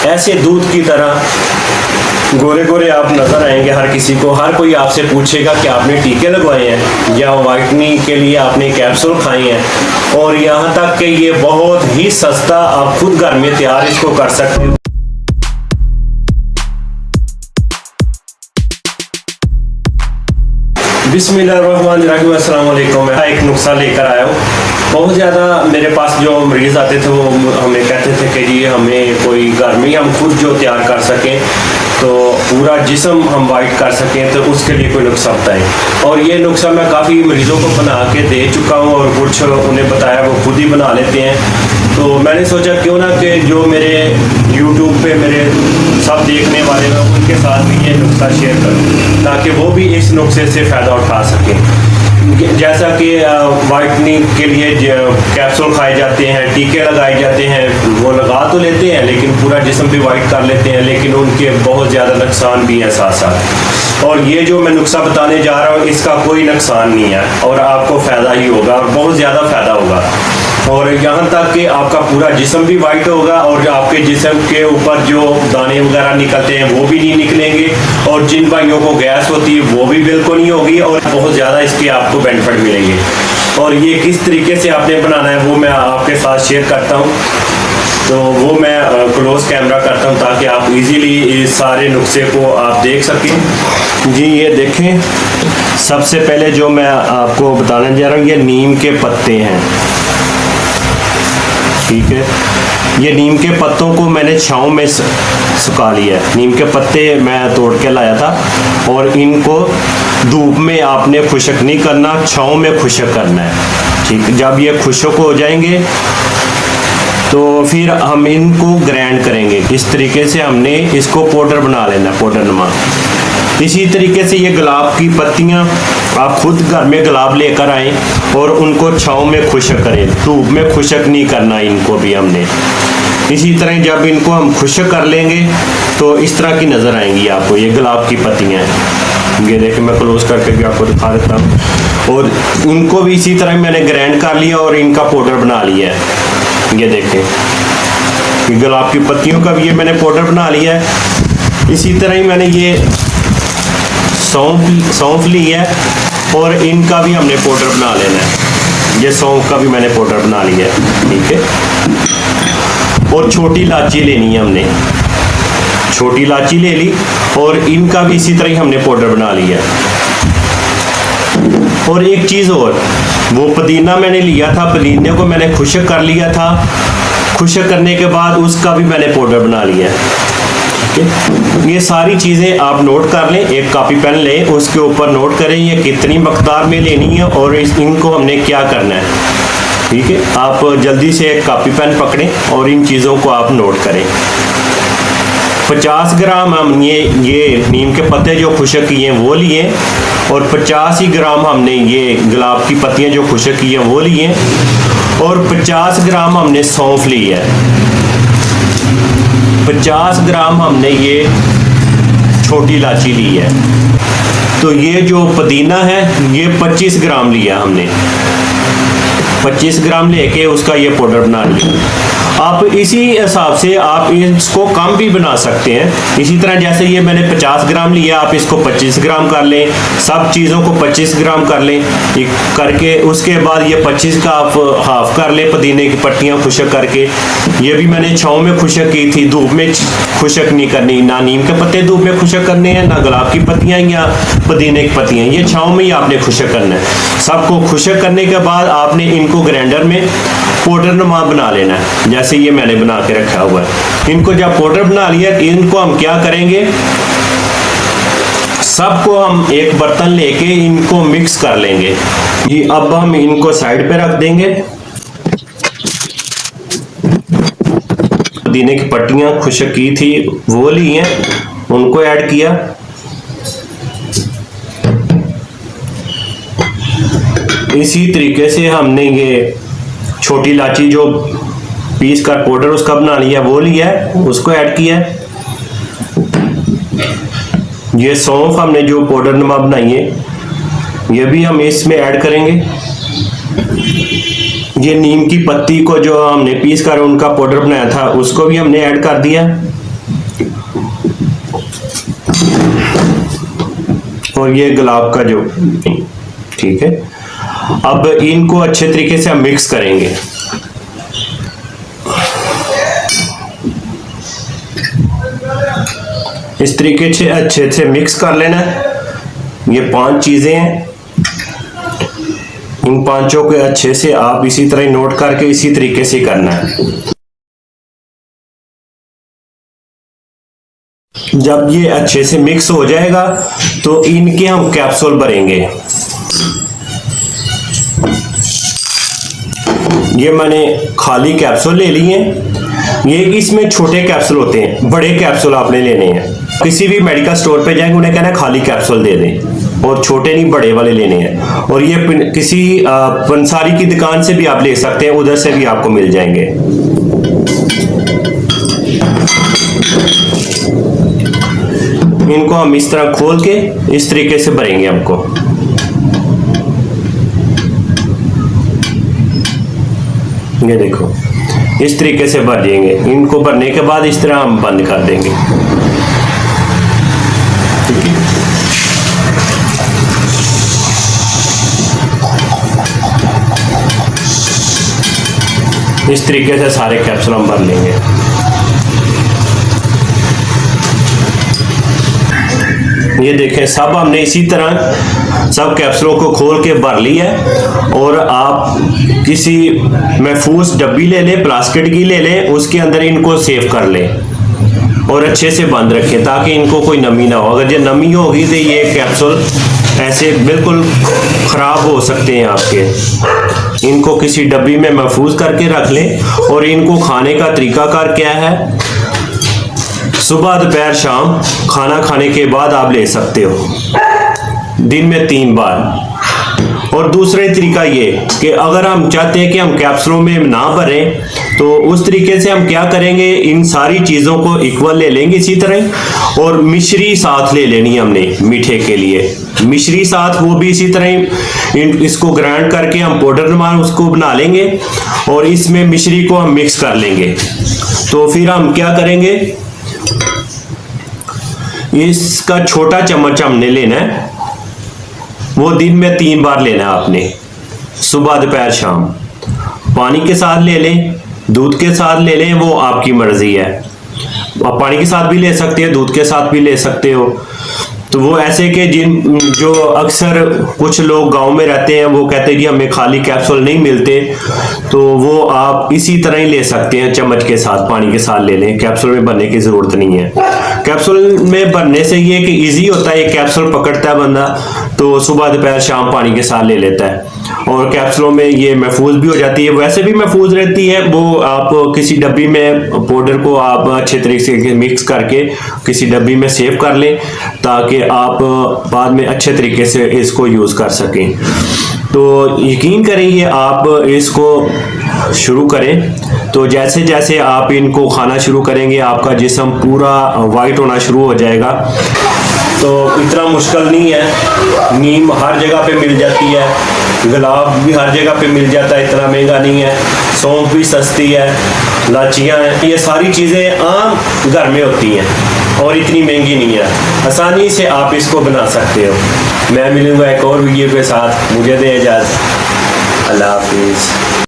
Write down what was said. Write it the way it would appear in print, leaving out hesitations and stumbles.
ऐसे दूध की तरह गोरे गोरे आप नजर आएंगे हर किसी को। हर कोई आपसे पूछेगा कि आपने टीके लगवाए हैं या वाइटनिंग के लिए आपने कैप्सूल खाए हैं। और यहाँ तक कि ये बहुत ही सस्ता, आप खुद घर में तैयार इसको कर सकते हो। बिस्मिल्लाहिर्रहमानिर्रहीम, अस्सलाम वालेकुम। मैं एक नुस्खा लेकर आया हूँ। बहुत ज़्यादा मेरे पास जो मरीज़ आते थे वो हमें कहते थे कि जी हमें कोई घर में हम खुद जो तैयार कर सकें तो पूरा जिस्म हम वाइट कर सकें, तो उसके लिए कोई नुस्खा बताएं। और ये नुस्खा मैं काफ़ी मरीज़ों को बना के दे चुका हूँ और कुछ उन्हें बताया वो खुद ही बना लेते हैं। तो मैंने सोचा क्यों ना कि जो मेरे यूट्यूब पे मेरे सब देखने वाले हैं उनके साथ भी ये नुस्खा शेयर करूँ ताकि वो भी इस नुस्खे से फ़ायदा उठा सकें। जैसा कि वाइटनिंग के लिए कैप्सूल खाए जाते हैं, टीके लगाए जाते हैं, वो लगा तो लेते हैं लेकिन पूरा जिस्म भी वाइट कर लेते हैं, लेकिन उनके बहुत ज़्यादा नुकसान भी हैं साथ साथ। और ये जो मैं नुस्खा बताने जा रहा हूँ इसका कोई नुकसान नहीं है और आपको फ़ायदा ही होगा और बहुत ज़्यादा फ़ायदा होगा। और यहाँ तक कि आपका पूरा जिस्म भी वाइट होगा और आपके जिस्म के ऊपर जो दाने वगैरह निकलते हैं वो भी नहीं निकलेंगे। और जिन भाइयों को गैस होती है वो भी बिल्कुल नहीं होगी और बहुत ज़्यादा इसके आपको बेनिफिट मिलेंगे। और ये किस तरीके से आपने बनाना है वो मैं आपके साथ शेयर करता हूँ। तो वो मैं क्लोज कैमरा करता हूँ ताकि आप इजीली इस सारे नुस्खे को आप देख सकें। जी ये देखें, सबसे पहले जो मैं आपको बताने जा रहा हूँ ये नीम के पत्ते हैं, ठीक है। ये नीम के पत्तों को मैंने छांव में सुखा लिया है। नीम के पत्ते मैं तोड़ के लाया था और इनको धूप में आपने खुश्क नहीं करना, छांव में खुश्क करना है, ठीक। जब ये खुश्क हो जाएंगे तो फिर हम इनको ग्राइंड करेंगे। इस तरीके से हमने इसको पाउडर बना लेना, पाउडर नुमा। इसी तरीके से ये गुलाब की पत्तियां आप खुद घर में गुलाब लेकर आए और उनको छांव में खुश्क करें, धूप में खुश्क नहीं करना इनको भी हमने। इसी तरह जब इनको हम खुश्क कर लेंगे तो इस तरह की नज़र आएंगी आपको ये गुलाब की पत्तियां हैं। ये देखिए मैं क्लोज करके भी आपको दिखा देता हूँ। और इनको भी इसी तरह मैंने ग्राइंड कर लिया और इनका पाउडर बना लिया है। ये देखें गुलाब की पत्तियों का भी ये मैंने पाउडर बना लिया है। इसी तरह ही मैंने ये सौंफ ली है और इनका भी हमने पाउडर बना लेना है। ये सौंफ का भी मैंने पाउडर बना लिया है, ठीक है। और छोटी इलायची लेनी है हमने, छोटी इलायची ले ली और इनका भी इसी तरह ही हमने पाउडर बना लिया है। और एक चीज़ और, वो पुदीना मैंने लिया था, पुदीने को मैंने खुश्क कर लिया था। खुश्क करने के बाद उसका भी मैंने पाउडर बना लिया है। ये सारी चीज़ें आप नोट कर लें, एक कॉपी पेन लें, उसके ऊपर नोट करें ये कितनी मकदार में लेनी है और इनको हमने क्या करना है, ठीक है। आप जल्दी से एक कॉपी पेन पकड़ें और इन चीज़ों को आप नोट करें। 50 ग्राम हम ये नीम के पत्ते जो खुश्क किए हैं वो लिए और 50 ही ग्राम हमने ये गुलाब की पत्तियां जो खुश्क की हैं वो लिए और 50 ग्राम हमने सौंफ ली है। 50 ग्राम हमने ये छोटी इलायची ली है। तो ये जो पुदीना है ये 25 ग्राम लिया हमने। 25 ग्राम लेके उसका ये पाउडर बना लिया। आप इसी हिसाब से आप इसको कम भी बना सकते हैं। इसी तरह जैसे ये मैंने 50 ग्राम लिया, आप इसको 25 ग्राम कर लें, सब चीज़ों को 25 ग्राम कर लें करके। उसके बाद ये 25 का आप हाफ कर लें पुदीने की पत्तियां खुश्क करके। ये भी मैंने छांव में खुश्क की थी, धूप में खुश्क नहीं करनी। ना नीम के पत्ते धूप में खुश्क करने हैं, ना गुलाब की पत्तियां या पुदीने की पत्तियां, ये छांव में ही आपने खुश्क करना है। सबको खुश्क करने के बाद आपने इनको ग्राइंडर में पाउडर नुमा बना लेना है, जैसे ये मैंने बना के रखा हुआ है। इनको जब पाउडर बना लिया इनको हम क्या करेंगे, सबको हम एक बर्तन लेके इनको मिक्स कर लेंगे। ये अब हम इनको साइड पे रख देंगे। पुदीने की पत्तियां खुश्क की थी वो ली हैं, उनको ऐड किया। इसी तरीके से हमने ये छोटी इलायची जो पीस कर पाउडर उसका बना लिया वो लिया है, उसको ऐड किया है। ये सौंफ हमने जो पाउडर नुमा बनाई है ये भी हम इसमें ऐड करेंगे। ये नीम की पत्ती को जो हमने पीस कर उनका पाउडर बनाया था उसको भी हमने ऐड कर दिया। और ये गुलाब का जो, ठीक है। अब इनको अच्छे तरीके से हम मिक्स करेंगे। इस तरीके से अच्छे से मिक्स कर लेना है। ये 5 चीजें हैं, इन 5 को अच्छे से आप इसी तरह नोट करके इसी तरीके से करना है। जब ये अच्छे से मिक्स हो जाएगा तो इनके हम कैप्सूल भरेंगे। ये मैंने खाली कैप्सूल ले लिए हैं। ये इसमें छोटे कैप्सूल होते हैं, बड़े कैप्सूल आपने लेने हैं। किसी भी मेडिकल स्टोर पे जाएंगे, उन्हें कहना है खाली कैप्सूल दे दें, और छोटे नहीं बड़े वाले लेने हैं। और ये किसी पंसारी की दुकान से भी आप ले सकते हैं, उधर से भी आपको मिल जाएंगे। इनको हम इस तरह खोल के इस तरीके से भरेंगे हमको। ये देखो, इस तरीके से भर देंगे। इनको भरने के बाद इस तरह हम बंद कर देंगे, ठीक है। इस तरीके से सारे कैप्सूल हम भर लेंगे। ये देखें, सब हमने इसी तरह सब कैप्सूलों को खोल के भर लिया है। और आप किसी महफूज डब्बी ले लें, प्लास्टिक की ले लें, उसके अंदर इनको सेव कर लें और अच्छे से बंद रखें ताकि इनको कोई नमी ना हो। अगर ये नमी होगी तो ये कैप्सूल ऐसे बिल्कुल खराब हो सकते हैं आपके। इनको किसी डब्बी में महफूज करके रख लें। और इनको खाने का तरीकाकार क्या है, सुबह दोपहर शाम खाना खाने के बाद आप ले सकते हो, दिन में 3 बार। और दूसरे तरीका ये कि अगर हम चाहते हैं कि हम कैप्सूलों में ना भरें, तो उस तरीके से हम क्या करेंगे, इन सारी चीज़ों को इक्वल ले लेंगे इसी तरह। और मिश्री साथ ले लेनी हमने मीठे के लिए, मिश्री साथ, वो भी इसी तरह इसको ग्राइंड करके हम पाउडर मान उसको बना लेंगे और इसमें मिश्री को हम मिक्स कर लेंगे। तो फिर हम क्या करेंगे, इसका छोटा चम्मच हमने लेना है, वो दिन में 3 बार लेना है आपने, सुबह दोपहर शाम। पानी के साथ ले लें, दूध के साथ ले लें, वो आपकी मर्जी है। आप पानी के साथ भी ले सकते हैं, दूध के साथ भी ले सकते हो। तो वो ऐसे के जो अक्सर कुछ लोग गांव में रहते हैं, वो कहते हैं कि हमें खाली कैप्सूल नहीं मिलते, तो वो आप इसी तरह ही ले सकते हैं, चम्मच के साथ पानी के साथ ले लें। कैप्सूल में भरने की जरूरत नहीं है। कैप्सूल में भरने से ये कि इजी होता है, एक कैप्सूल पकड़ता है बंदा, तो सुबह दोपहर शाम पानी के साथ ले लेता है। और कैप्सूलों में ये महफूज भी हो जाती है, वैसे भी महफूज रहती है। वो आप किसी डब्बी में पाउडर को आप अच्छे तरीके से मिक्स करके किसी डब्बी में सेव कर लें ताकि आप बाद में अच्छे तरीके से इसको यूज़ कर सकें। तो यकीन करेंगे आप इसको शुरू करें, तो जैसे जैसे आप इनको खाना शुरू करेंगे आपका जिस्म पूरा वाइट होना शुरू हो जाएगा। तो इतना मुश्किल नहीं है, नीम हर जगह पे मिल जाती है, गुलाब भी हर जगह पे मिल जाता है, इतना महंगा नहीं है। सौंफ भी सस्ती है, लाचियाँ हैं, ये सारी चीज़ें आम घर में होती हैं और इतनी महंगी नहीं है। आसानी से आप इसको बना सकते हो। मैं मिलूँगा एक और वीडियो के साथ, मुझे दे इजाज़त। अल्लाह हाफिज़।